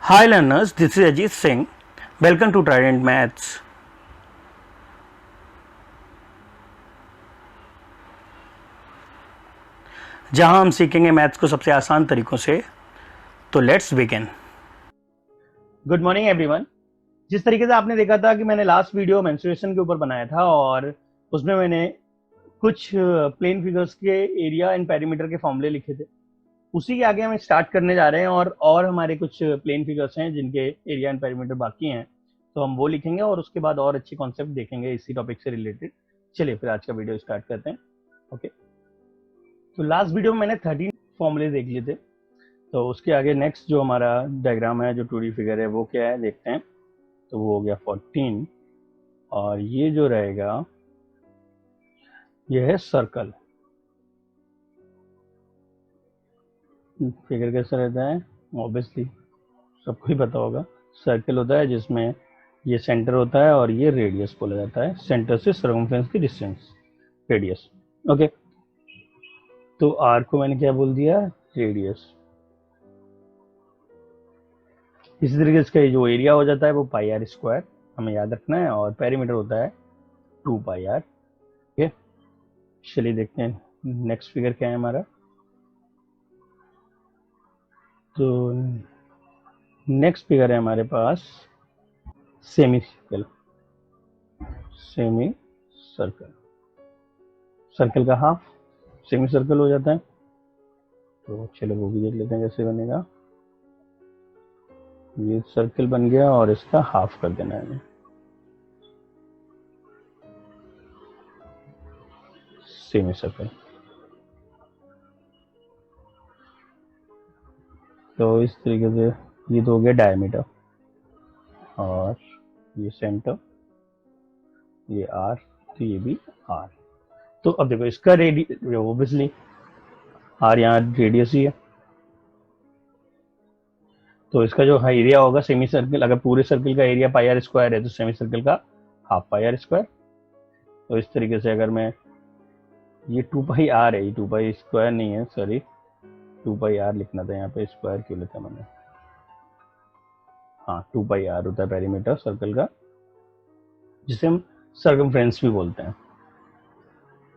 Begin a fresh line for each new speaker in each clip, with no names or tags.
Hi learners, this is Ajit Singh. Welcome to Trident Maths. जहां हम सीखेंगे maths को सबसे आसान तरीकों से। तो let's begin. Good morning everyone. जिस तरीके से आपने देखा था कि मैंने लास्ट वीडियो मेंस्ट्रुएशन के ऊपर बनाया था और उसमें मैंने कुछ प्लेन फिगर्स के एरिया एंड पेरीमीटर के फॉर्मूले लिखे थे, उसी के आगे हम स्टार्ट करने जा रहे हैं और हमारे कुछ प्लेन फिगर्स हैं जिनके एरिया एंड पेरीमीटर बाकी हैं, तो हम वो लिखेंगे और उसके बाद और अच्छे कॉन्सेप्ट देखेंगे इसी टॉपिक से रिलेटेड। चलिए फिर आज का वीडियो स्टार्ट करते हैं। ओके, तो लास्ट वीडियो में मैंने 13 फॉर्मूले देख लिए थे, तो उसके आगे नेक्स्ट जो हमारा डायग्राम है, जो 2D फिगर है, वो क्या है देखते हैं। तो वो हो गया 14 और ये जो रहेगा ये है सर्कल। फिगर कैसा रहता है, ऑब्वियसली सबको ही पता होगा। सर्कल होता है जिसमें ये सेंटर होता है और ये रेडियस बोला जाता है, सेंटर से सर्कमफ्रेंस की डिस्टेंस, रेडियस। ओके, तो आर को मैंने क्या बोल दिया, रेडियस। इसी तरीके से जो एरिया हो जाता है वो पाई आर स्क्वायर, हमें याद रखना है, और पेरीमीटर होता है 2 पाई आर। ओके, चलिए देखते हैं नेक्स्ट फिगर क्या है हमारा। तो नेक्स्ट फिगर है हमारे पास semicircle. Semicircle, circle का हाफ सेमी सर्कल हो जाता है। तो चलो वो भी देख लेते हैं कैसे बनेगा। ये सर्कल बन गया और इसका हाफ कर देना है, सेमी सर्कल। तो इस तरीके से ये तो हो गया डायमीटर, और ये सेंटर, ये आर, तो ये भी आर। तो अब देखो इसका रेडियस, ओब्वियसली आर यहाँ रेडियस ही है, तो इसका जो एरिया होगा सेमी सर्कल, अगर पूरे सर्कल का एरिया पाई आर स्क्वायर है तो सेमी सर्कल का हाफ पाई आर स्क्वायर। तो इस तरीके से अगर मैं, ये 2 पाई आर है, ये 2 पाई स्क्वायर नहीं है, सॉरी 2 पाई आर लिखना था, यहाँ पे स्क्वायर क्यों लिखा मैंने। हाँ, 2 पाई आर होता है पेरीमीटर सर्कल का, जिसे हम सर्कमफ्रेंस भी बोलते हैं।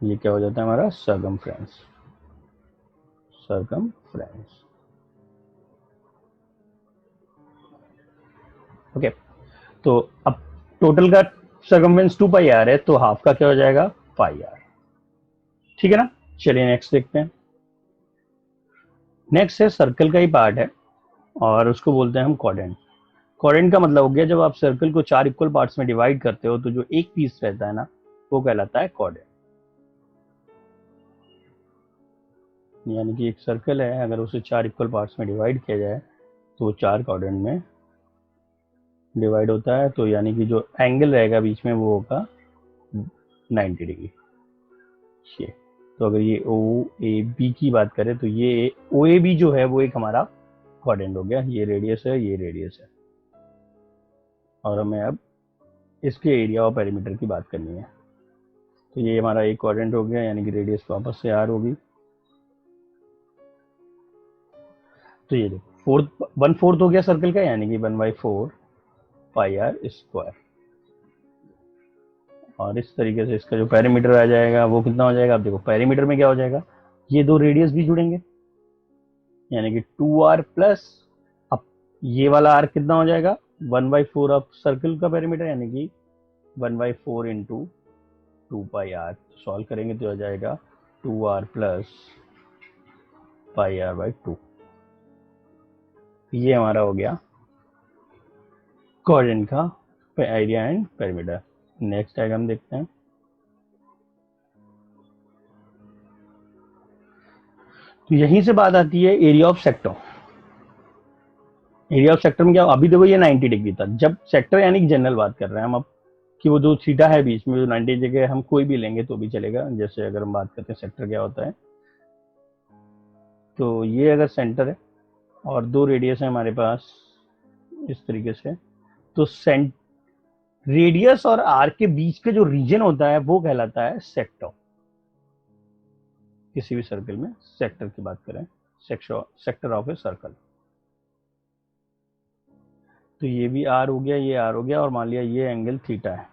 ये क्या हो जाता है हमारा सर्कमफ्रेंस, सर्कमफ्रेंस। ओके, तो अब टोटल का सर्कमफ्रेंस 2 पाई आर है, तो हाफ का क्या हो जाएगा, पाई आर। ठीक है ना। चलिए नेक्स्ट देखते हैं। नेक्स्ट है सर्कल का ही पार्ट है और उसको बोलते हैं हम क्वाड्रेंट। क्वाड्रेंट का मतलब हो गया जब आप सर्कल को 4 इक्वल पार्ट्स में डिवाइड करते हो तो जो एक पीस रहता है ना, वो कहलाता है क्वाड्रेंट। यानी कि एक सर्कल है, अगर उसे 4 इक्वल पार्ट्स में डिवाइड किया जाए तो वो 4 क्वाड्रेंट में डिवाइड होता है। तो यानी कि जो एंगल रहेगा बीच में वो होगा 90 डिग्री। ये तो अगर ये ओ ए बी की बात करें तो ये ओ ए बी जो है वो एक हमारा क्वाड्रेंट हो गया। ये रेडियस है, ये रेडियस है, और हमें अब इसके एरिया और पेरीमीटर की बात करनी है। तो ये हमारा एक क्वाड्रेंट हो गया, यानी कि रेडियस वापस से आर होगी। तो ये देखो 1/4 हो गया सर्कल का, यानी कि 1/4 पाई आर स्क्वायर। और इस तरीके से इसका जो पेरीमीटर आ जाएगा वो कितना हो जाएगा। अब देखो पेरीमीटर में क्या हो जाएगा, ये दो रेडियस भी जुड़ेंगे, यानी कि 2r प्लस, अब ये वाला r कितना हो जाएगा, 1/4 ऑफ सर्कल का पेरीमीटर, यानी कि 1/4 इंटू 2 पाई आर। सॉल्व करेंगे तो आ जाएगा 2r plus pi R by 2। ये हमारा हो गया क्वाड्रेंट का area and perimeter. Next diagram देखते हैं। तो यहीं से बात आती है area of sector. Area of sector में क्या, अभी देखो ये 90 डिग्री था, जब सेक्टर यानी कि जनरल बात कर रहे हैं हम अब, कि वो जो थीटा है बीच में, जो 90 जगह हम कोई भी लेंगे तो भी चलेगा। जैसे अगर हम बात करते हैं सेक्टर क्या होता है, तो ये अगर सेंटर है और दो रेडियस है हमारे पास इस तरीके से, तो रेडियस और आर के बीच के जो रीजन होता है वो कहलाता है सेक्टर। किसी भी सर्कल में सेक्टर की बात करें, सेक्टर ऑफ ए सर्कल। तो ये भी आर हो गया, ये आर हो गया, और मान लिया ये एंगल थीटा है,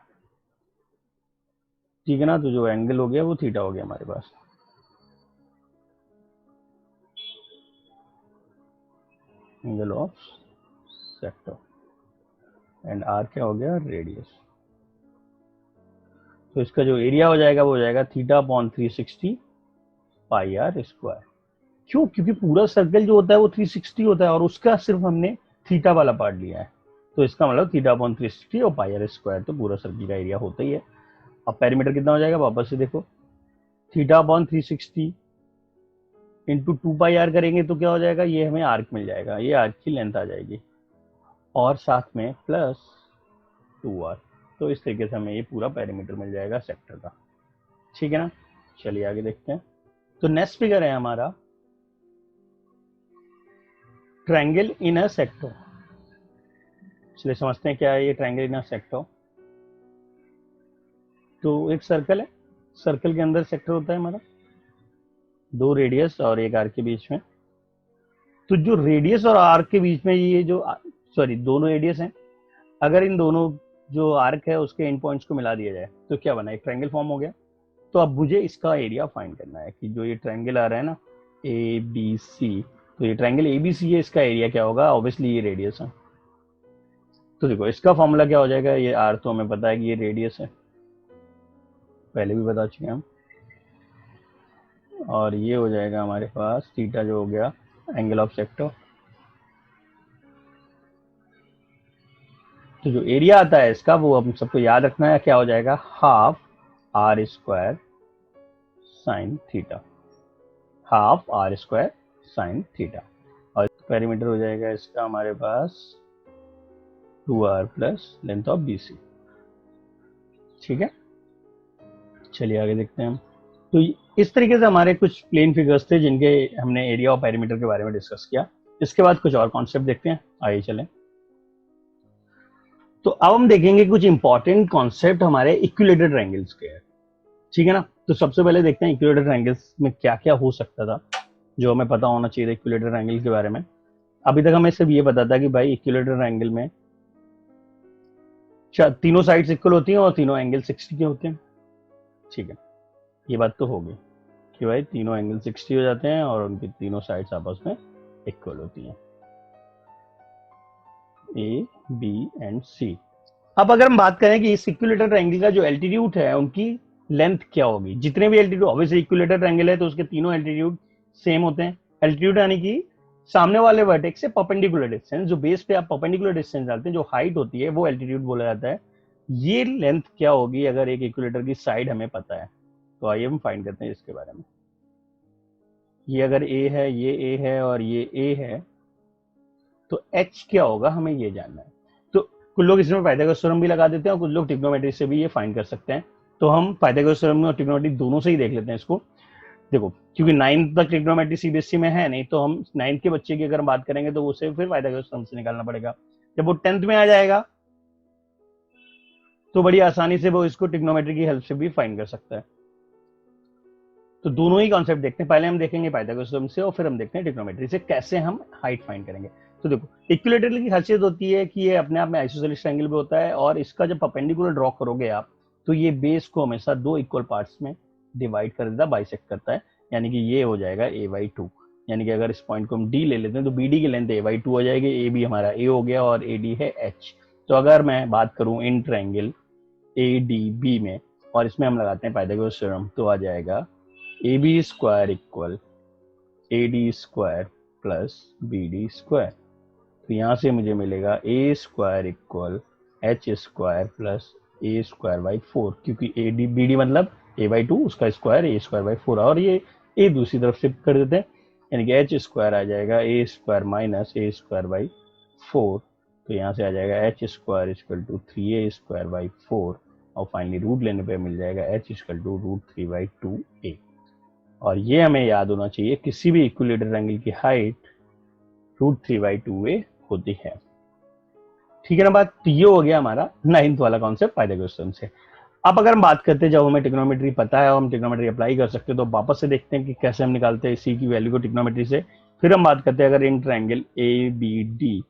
ठीक है ना। तो जो एंगल हो गया वो थीटा हो गया हमारे पास। Angle of sector, and r क्या हो गया, रेडियस। तो इसका जो एरिया हो जाएगा वो हो जाएगा theta upon 360 pi r square. क्यों? क्योंकि पूरा सर्कल जो होता है वो 360 होता है, और उसका सिर्फ हमने थीटा वाला पार्ट लिया है। तो इसका मतलब थीटा अपॉन 360 और पाई आर स्क्वायर, तो पूरा सर्कल का एरिया होता ही है। अब पेरीमीटर कितना हो जाएगा, वापस से देखो, theta upon 360 into 2 pi r करेंगे तो क्या हो जाएगा, ये हमें आर्क मिल जाएगा, ये आर्क की लेंथ आ जाएगी, और साथ में प्लस 2r। तो इस तरीके से हमें ये पूरा पेरीमीटर मिल जाएगा सेक्टर का, ठीक है ना। चलिए आगे देखते हैं। तो नेक्स्ट फिगर है हमारा ट्रायंगल इन अ सेक्टर। चलिए समझते हैं क्या है ये ट्रायंगल इन अ सेक्टर। तो एक सर्कल है, सर्कल के अंदर सेक्टर होता है हमारा, 2 रेडियस और 1 आर्क के बीच में। तो जो रेडियस और आर्क के बीच में ये जो सॉरी दोनों रेडियस हैं, अगर इन दोनों जो आर्क है उसके एंड पॉइंट्स को मिला दिया जाए तो क्या बना, एक ट्रायंगल फॉर्म हो गया। तो अब मुझे इसका एरिया फाइंड करना है कि जो ये ट्रायंगल आ रहा है ना ए बी सी, तो ये ट्रायंगल ए बी सी है, इसका एरिया क्या होगा, ऑब्वियसली ये रेडियस है। तो देखो इसका फॉर्मूला क्या हो जाएगा, ये आर तो हमें पता है कि ये रेडियस है, पहले भी बता चुके हैं हम, और ये हो जाएगा हमारे पास थीटा जो हो गया एंगल ऑफ सेक्टर। तो जो एरिया आता है इसका वो हम सबको याद रखना है, क्या हो जाएगा, half r square sine theta, half r square sine theta. और पेरीमीटर हो जाएगा इसका हमारे पास 2r plus length of B C, ठीक है। चलिए आगे देखते हैं हम। तो इस तरीके से हमारे कुछ प्लेन फिगर्स थे जिनके हमने एरिया और पेरीमीटर के बारे में डिस्कस किया। इसके बाद कुछ और कॉन्सेप्ट देखते हैं, आइए चलें। तो अब हम देखेंगे कुछ इंपॉर्टेंट कॉन्सेप्ट हमारे इक्विलेटरल ट्रायंगल्स के हैं, ठीक है ना। तो सबसे पहले देखते हैं इक्विलेटरल ट्रायंगल्स में क्या क्या हो सकता था जो हमें पता होना चाहिए था इक्विलेटरल ट्रायंगल के बारे में। अभी तक हमें सिर्फ ये पता था कि भाई इक्विलेटरल ट्रायंगल में तीनों साइड्स इक्वल होती हैं और तीनों एंगल 60 के होते हैं, ठीक है। ये बात तो होगी कि भाई तीनों एंगल 60 हो जाते हैं और उनकी तीनों साइड्स आपस में इक्वल होती हैं, ए बी एंड सी। अब अगर हम बात करें कि इस इक्विलेटरल ट्रायंगल का जो एल्टीट्यूड है उनकी लेंथ क्या होगी, जितने भी एल्टीट्यूड, ऑब्वियसली इक्विलेटरल ट्रायंगल है तो उसके तीनों एल्टीट्यूड सेम होते हैं। एल्टीट्यूड यानी कि सामने वाले वर्टेक्स से परपेंडिकुलर डिस्टेंस, जो बेस पे आप परपेंडिकुलर डिस्टेंस डालते हैं, जो हाइट होती है वो एल्टीट्यूड बोला जाता है। ये लेंथ क्या होगी अगर एक इक्विलेटर की साइड हमें पता है, तो आइए हम फाइंड करते हैं इसके बारे में। ये अगर ए है, ये ए है और ये ए है, तो एच क्या होगा हमें ये जानना है। तो कुछ लोग इसमें पाइथागोरस थ्योरम भी लगा देते हैं और कुछ लोग ट्रिग्नोमेट्री से भी ये फाइंड कर सकते हैं। तो हम पाइथागोरस थ्योरम और ट्रिग्नोमेट्री दोनों से ही देख लेते हैं इसको। देखो क्योंकि 9th तक ट्रिग्नोमेट्री सीबीएसई में है नहीं, तो हम 9th के बच्चे की अगर बात करेंगे तो उसे फिर पाइथागोरस थ्योरम से निकालना पड़ेगा। जब वो 10th में आ जाएगा तो बड़ी आसानी से वो इसको ट्रिग्नोमेट्री की हेल्प से भी फाइंड कर सकता है। तो दोनों ही कॉन्सेप्ट देखते हैं, पहले हम देखेंगे पाइथागोरस थ्योरम से और फिर हम देखते हैं ट्रिग्नोमेट्री से कैसे हम हाइट फाइंड करेंगे। तो देखो इक्विलेटरल की खासियत होती है कि ये अपने आप में आइसोसेलेस ट्रायंगल भी होता है, और इसका जब परपेंडिकुलर ड्रॉ करोगे आप तो ये बेस को हमेशा 2 इक्वल पार्ट्स में डिवाइड कर देता है, बाइसेक्ट करता है। यानी कि ये हो जाएगा a/2, यानी कि अगर इस पॉइंट को हम d ले लेते हैं तो bd की लेंथ a/2 हो जाएगी, ए बी हमारा a हो गया और ad है h। तो अगर मैं बात करूं इन ट्रायंगल adb में और इसमें हम लगाते हैं पाइथागोरस थ्योरम, तो आ जाएगा ab square equal ad square plus bd square. तो यहाँ से मुझे मिलेगा a square equal h square plus a square by 4, क्योंकि ad bd मतलब a/2 उसका स्क्वायर a स्क्वायर बाई 4, और ये a दूसरी तरफ शिफ्ट कर देते हैं, यानी कि h स्क्वायर आ जाएगा a square minus a square by 4। तो यहाँ से आ जाएगा h square equal to 3a square by 4, और फाइनली रूट लेने पे मिल जाएगा h इक्वल टू √3/2a। और ये हमें याद होना चाहिए, किसी भी इक्विलेटरल ट्रायंगल की हाइट √3/2a होती है, ठीक है ना बात। तो ये हो गया हमारा 9th वाला कॉन्सेप्ट पाइथागोरस थ्योरम से। अब अगर हम बात करते हैं जब हमें ट्रिग्नोमेट्री पता है और हम ट्रिग्नोमेट्री अप्लाई कर सकते हैं, तो वापस से देखते हैं कि कैसे हम निकालते हैं सी की वैल्यू को ट्रिग्नोमेट्री से। फिर हम बात करते हैं अगर इन triangle A B D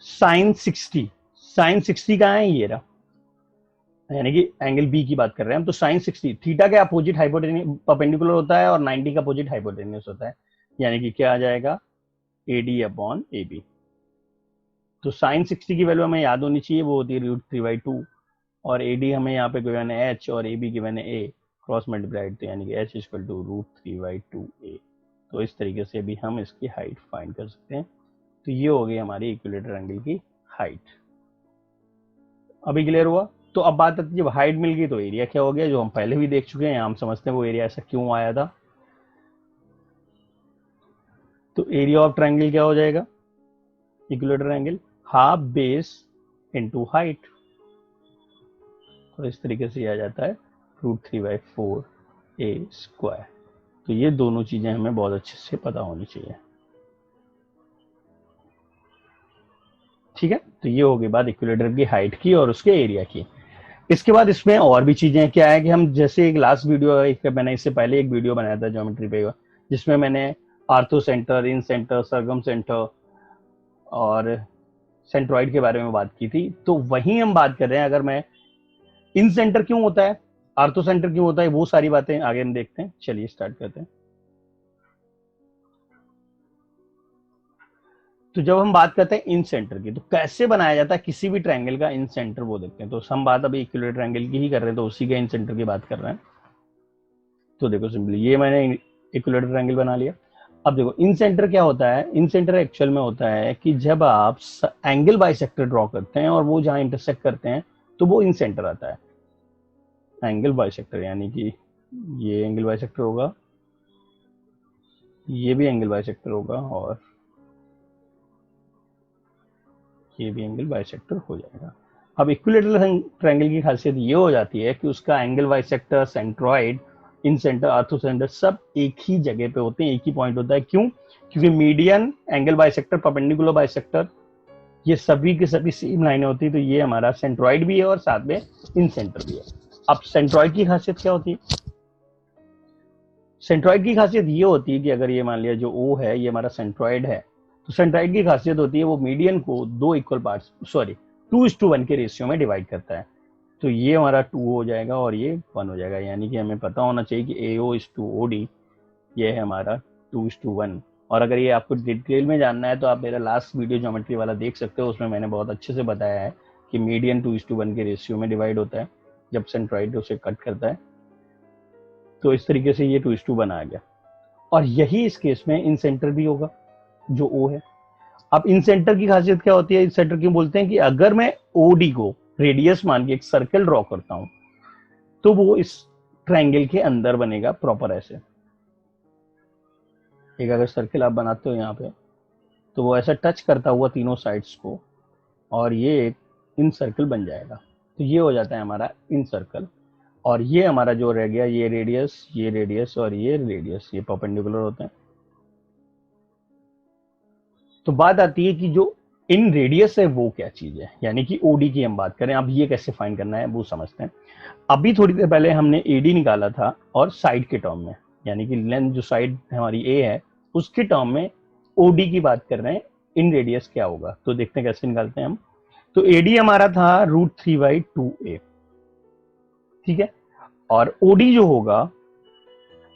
sin 60, sin 60 कहाँ है, ये रहा, यानी कि एंगल बी की बात कर रहे हैं हम। तो sin 60, थीटा के अपोजिट हाइपोटेन्यूस परपेंडिकुलर होता है और 90 का अपोजिट हाइपोटेन्यूस होता है, यानी कि क्या आ जाएगा, AD अपॉन AB। तो sin 60 की वैल्यू हमें याद होनी चाहिए, वो होती है √3/2, और AD हमें यहाँ पे गिवन है H और AB गिवन है A, क्रॉस मल्टीप्लाइड, तो यानी कि H इक्वल टू √3/2A। तो इस तरीके से भी हम इसकी हाइट फाइंड कर सकते हैं। तो ये हो गई हमारी इक्विलेटरल एंगल की हाइट। अभी क्लियर हुआ? तो अब बात आती है, जब हाइट मिल गई तो एरिया क्या हो गया, जो हम पहले भी देख चुके हैं, हम समझते हैं वो एरिया ऐसा क्यों आया था। तो एरिया ऑफ ट्रायंगल क्या हो जाएगा, equilateral angle, half base into height. तो इस तरीके से आ जाता है √3/4A²। तो ये दोनों चीजें हमें बहुत अच्छे से पता होनी चाहिए, ठीक है। तो ये हो गई बात इक्विलेटर की हाइट की और उसके एरिया की। इसके बाद इसमें और भी चीजें क्या है कि हम जैसे एक लास्ट वीडियो, एक मैंने इससे पहले एक वीडियो बनाया था ज्योमेट्री पे, जिसमें मैंने आर्थो सेंटर, इन सेंटर, सरगम सेंटर और सेंट्रॉइड के बारे में बात की थी। तो वहीं हम बात कर रहे हैं, अगर मैं इन सेंटर क्यों होता है, आर्थो सेंटर क्यों होता है, वो सारी बातें आगे हम देखते हैं। चलिए स्टार्ट करते हैं। तो जब हम बात करते हैं इन सेंटर की, तो कैसे बनाया जाता है किसी भी ट्रायंगल का इन सेंटर, वो देखते हैं। तो हम बात अभी इक्विलेटरल ट्रायंगल की ही कर रहे हैं, तो उसी के इन सेंटर की बात कर रहे हैं। तो देखो सिंपली ये मैंने इक्विलेटरल ट्रायंगल बना लिया। अब देखो इन सेंटर क्या होता है, इन सेंटर एक्चुअल में होता है कि जब आप एंगल बाइसेक्टर ड्रॉ करते हैं और वो जहां इंटरसेक्ट करते हैं, तो वो इन सेंटर आता है एंगल बाइसेक्टर। यानी कि ये एंगल बाइसेक्टर होगा, ये भी एंगल बाइसेक्टर होगा, और ये भी एंगल बाइसेक्टर हो जाएगा। अब इक्विलेटरल ट्रायंगल की खासियत ये हो जाती है कि उसका एंगल बाइसेक्टर, सेंट्रॉइड, इन सेंटर, आर्थो सेंटर सब एक ही जगह पे होते हैं, एक ही पॉइंट होता है। क्यों? क्योंकि median, angle bisector, perpendicular bisector, ये सभी के सभी सेम लाइनें होती है। तो ये हमारा सेंट्रॉइड भी है और साथ में इन सेंटर भी है। अब सेंट्रॉइड की खासियत क्या होती है, सेंट्रॉइड की खासियत ये होती है कि अगर ये मान लिया जो O है ये हमारा सेंट्रॉइड है, तो सेंट्रॉइड की खासियत होती है वो मीडियन को दो इक्वल पार्ट्स, सॉरी 2:1 के रेशियो में डिवाइड करता है। तो ये हमारा 2 हो जाएगा और ये 1 हो जाएगा। यानी कि हमें पता होना चाहिए कि AO:OD ये है हमारा 2:1। और अगर ये आपको डिटेल में जानना है तो आप मेरा लास्ट वीडियो ज्योमेट्री वाला देख सकते हो, उसमें मैंने बहुत अच्छे से बताया है कि मीडियन 2:1 के रेशियो में डिवाइड होता है जब सेंट्रॉइड उसे कट करता है। तो इस तरीके से ये 2:1 आ गया। और यही इस केस में इन सेंटर भी होगा जो O है। अब इन सेंटर की खासियत क्या होती है, इन सेंटर क्यों बोलते हैं कि अगर मैं OD को रेडियस मान के एक सर्कल ड्रॉ करता हूं, तो वो इस ट्रायंगल के अंदर बनेगा प्रॉपर ऐसे। एक अगर सर्कल आप बनाते हो यहाँ पे, तो वो ऐसा टच करता हुआ तीनों साइड्स को, और ये एक इन सर्कल बन जाएगा। तो ये हो जाता है हमारा इन सर्कल। और ये हमारा जो रह गया, ये रेडियस, ये रेडियस और ये रेडियस, ये परपेंडिकुलर होते हैं। तो बात आती है कि जो इन रेडियस है वो क्या चीज है, यानी कि OD की हम बात करें। अब ये कैसे फाइंड करना है वो समझते हैं। अभी थोड़ी देर पहले हमने AD निकाला था और साइड के टर्म में, यानी कि लेंथ जो साइड हमारी A है उसके टर्म में OD की बात कर रहे हैं, इन रेडियस क्या होगा। तो देखते हैं कैसे निकालते हैं हम। तो AD हमारा था √3/2A, ठीक है। और OD जो होगा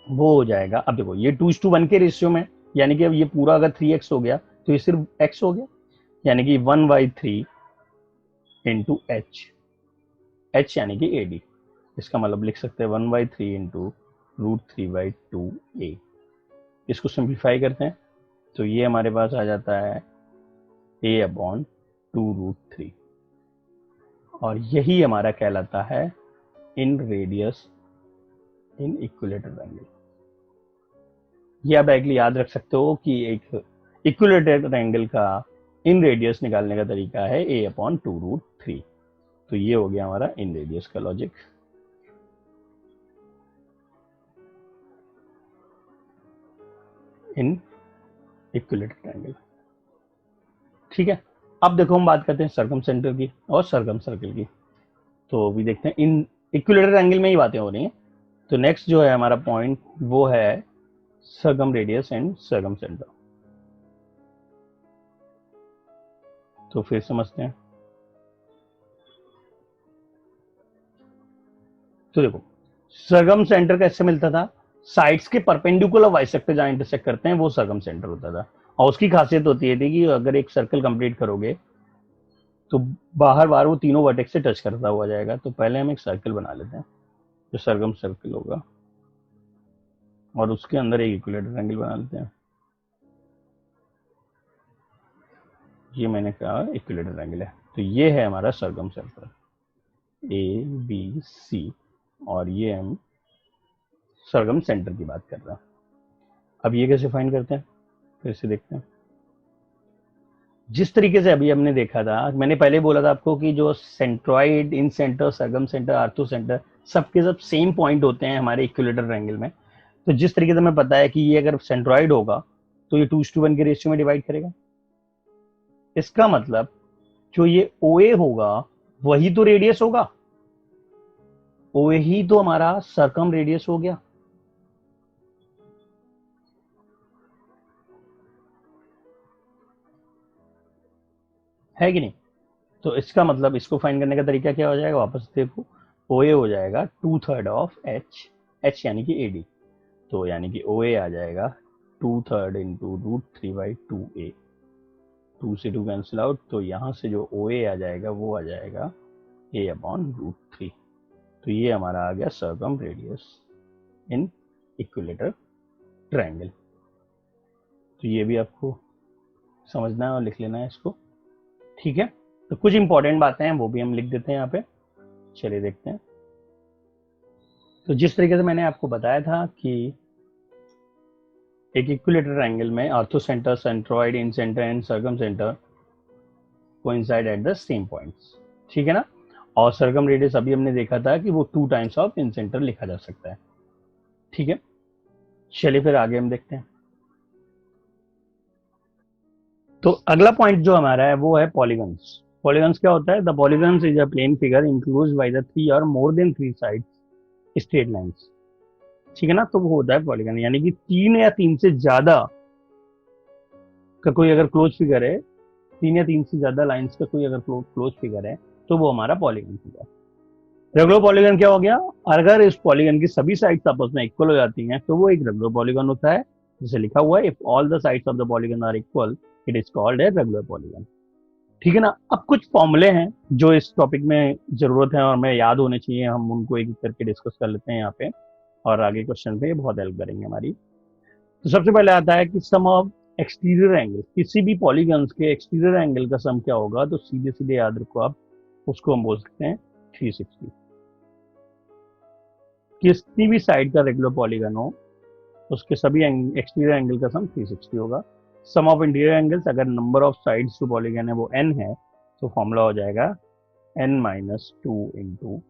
वो हो जाएगा, अब देखो ये 2:1 के रेशियो में, यानी कि अब ये पूरा अगर 3x हो गया तो ये सिर्फ x हो गया, यानी कि 1/3 इंटू h यानी कि AD। इसका मतलब लिख सकते हैं 1/3 इंटू √3/2A। इसको सिंप्लीफाई करते हैं तो ये हमारे पास आ जाता है A/2√3, और यही हमारा कहलाता है इन रेडियस इन इक्विलेटरल एंगल। ये आप डायरेक्टली याद रख सकते हो कि एक इक्विलेटरल एंगल का इन रेडियस निकालने का तरीका है A/2√3। तो ये हो गया हमारा इन रेडियस का लॉजिक। इन इक्विलेटरल एंगल, ठीक है। अब देखो हम बात करते हैं सरकम सेंटर की और सरकम सर्कल की। तो अभी देखते हैं इन इक्विलेटरल एंगल में ही बातें हो रही हैं। तो नेक्स्ट जो है हमारा पॉइंट वो है सरकम रेडियस एंड सरकम सेंटर। तो फिर समझते हैं। तो देखो, सरगम सेंटर कैसे मिलता था? साइड्स के परपेंडिकुलर बाइसेक्टर जहां इंटरसेक्ट करते हैं वो सरगम सेंटर होता था। और उसकी खासियत होती है थी कि अगर एक सर्कल कंप्लीट करोगे तो बाहर बाहर वो तीनों वर्टेक्स से टच करता हुआ जाएगा। तो पहले हम एक सर्कल बना लेते हैं जो सरगम सर्कल होगा, और उसके अंदर एक इक्विलेटरल एंगल बना लेते हैं। ये मैंने कहा इक्विलेटरल एंगल है। तो ये है हमारा सरगम सर्कल ए बी सी, और ये हम सरगम सेंटर की बात कर रहे हैं। अब ये कैसे फाइंड करते हैं, फिर से देखते हैं। जिस तरीके से अभी हमने देखा था, मैंने पहले बोला था आपको कि जो सेंट्रॉइड, इन सेंटर, सरगम सेंटर, आर्थो सेंटर, सबके सब सेम पॉइंट होते हैं हमारे इक्विलेटरल एंगल में। तो जिस तरीके से हमें पता है कि ये अगर सेंट्रॉइड होगा तो ये 2:1 के रेशियो में डिवाइड करेगा। इसका मतलब जो ये OA होगा वही तो रेडियस होगा, OA ही तो हमारा सरकम रेडियस हो गया। है कि नहीं? तो इसका मतलब इसको फाइंड करने का तरीका क्या हो जाएगा, वापस देखो, OA हो जाएगा 2/3 ऑफ H यानी कि AD। तो यानी कि OA आ जाएगा 2/3 इंटू √3/2A। 2 से 2 कैंसिल आउट, तो यहां से जो OA आ जाएगा वो आ जाएगा A/√3। तो ये हमारा आ गया सर्कम रेडियस इन इक्विलेटर ट्रायंगल। तो ये भी आपको समझना है और लिख लेना है इसको, ठीक है। तो कुछ इंपॉर्टेंट बातें हैं वो भी हम लिख देते हैं यहाँ पे। चलिए देखते हैं। तो जिस तरीके से मैंने आपको बताया था कि एक इक्विलेटर ट्रायंगल में orthocentre, centroid, incentre and circumcentre coincide at the same points, ठीक है ना। और सरकम रेडियस अभी हमने देखा था कि वो 2 टाइम्स ऑफ इन सेंटर लिखा जा सकता है, ठीक है। चलिए फिर आगे हम देखते हैं। तो अगला पॉइंट जो हमारा है वो है पॉलीगन्स। पॉलीगन्स क्या होता है? The polygons is a plane figure enclosed by the 3 और more than 3 sides straight lines, ठीक है ना। तो वो होता है पॉलीगन, यानी कि 3 या 3 से ज्यादा का कोई अगर क्लोज फिगर है, 3 या 3 से ज्यादा लाइंस का कोई अगर क्लोज फिगर है तो वो हमारा पॉलीगन फिगर। रेगुलर पॉलीगन क्या हो गया? अगर इस पॉलीगन की सभी साइड्स आपस में इक्वल हो जाती हैं तो वो एक रेगुलर पॉलीगन होता है। जैसे लिखा हुआ है, if all the sides of the polygon are equal it is called a regular polygon, ठीक है ना। अब कुछ फॉर्मूले हैं जो इस टॉपिक में जरूरत है और हमें याद होने चाहिए, हम उनको एक एक करके डिस्कस कर लेते हैं यहाँ पे, और आगे क्वेश्चन पे बहुत हेल्प करेंगे हमारी। तो सबसे पहले आता है कि सम ऑफ एक्सटीरियर एंगल, किसी भी पॉलीगन्स के एक्सटीरियर एंगल का सम क्या होगा? तो सीधे सीधे याद रखो आप, उसको हम बोल सकते हैं 360। किसी भी साइड का रेगुलर पॉलीगन हो उसके सभी एक्सटीरियर एंगल का सम 360 होगा। सम ऑफ इंटीरियर एंगल्स, अगर नंबर ऑफ साइड्स जो पॉलीगन है वो n है तो फॉर्मूला हो जाएगा n-2 इंटू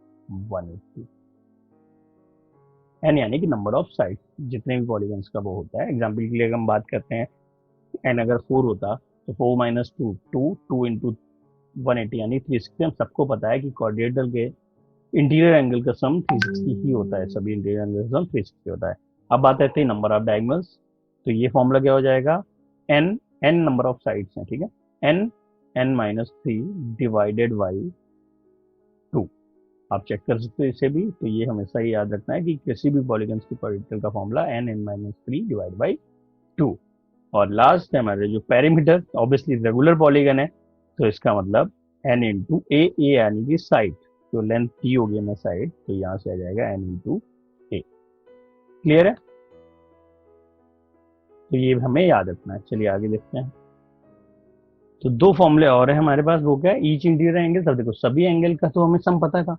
180। n यानी कि नंबर ऑफ साइड, जितने भी पॉलीगन्स का वो होता है। एग्जाम्पल के लिए हम बात करते हैं, n अगर 4 होता तो 4 - 2 2 इंटू 180 यानी 360। हम सबको पता है कि क्वाड्रेटल के इंटीरियर एंगल का सम 360 ही होता है, सभी इंटीरियर एंगल का सम 360 होता है। अब बात करते हैं नंबर ऑफ डायगोनल्स। तो ये फॉर्मूला क्या हो जाएगा? n नंबर ऑफ साइड्स हैं, ठीक है, n-3 डिवाइडेड बाई 2। आप चेक कर सकते हो इसे भी। तो ये हमेशा ही याद रखना है कि किसी भी पॉलीगन्स की क्वाड्रेटल का फॉर्मूला n-3 डिवाइड बाई 2। और लास्ट है हमारे जो पेरीमीटर, ऑब्वियसली रेगुलर पॉलीगन है तो इसका मतलब n इंटू ए यानी कि साइड, जो लेंथ टी होगी ना साइड, तो यहाँ से आ जाएगा n इंटू ए। क्लियर है? तो ये हमें याद रखना है। चलिए आगे देखते हैं। तो दो फॉर्मूले और है हमारे पास, वो क्या है? Each interior angle. तब देखो सभी एंगल का तो हमें सम पता था,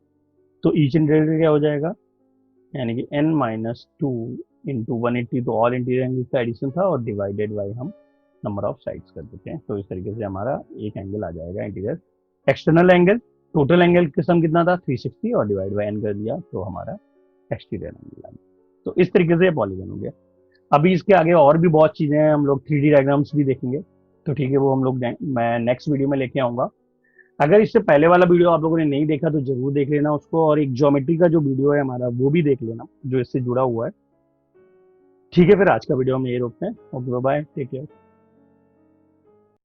तो ईच इंटीरियर क्या हो जाएगा? यानी कि n-2 इंटू 180, तो ऑल इंटीरियर एंगल का एडिशन था, और डिवाइडेड बाई हम नंबर ऑफ साइड्स कर देते हैं। तो इस तरीके से हमारा एक एंगल आ जाएगा interior. External angle, total angle का सम कितना था? 360, और डिवाइड बाई n कर दिया तो हमारा एक्सटीरियर एंगल आ गया। तो इस तरीके से पॉलीगन हो गया। अभी इसके आगे और भी बहुत चीजें हैं, हम लोग 3D डायग्राम्स भी देखेंगे, तो ठीक है, वो हम लोग मैं नेक्स्ट वीडियो में लेके आऊंगा। अगर इससे पहले वाला वीडियो आप लोगों ने नहीं देखा तो जरूर देख लेना उसको, और एक ज्योमेट्री का जो वीडियो है हमारा वो भी देख लेना जो इससे जुड़ा हुआ है। ठीक है, फिर आज का वीडियो हम यही रोकते हैं। Okay, bye, take care.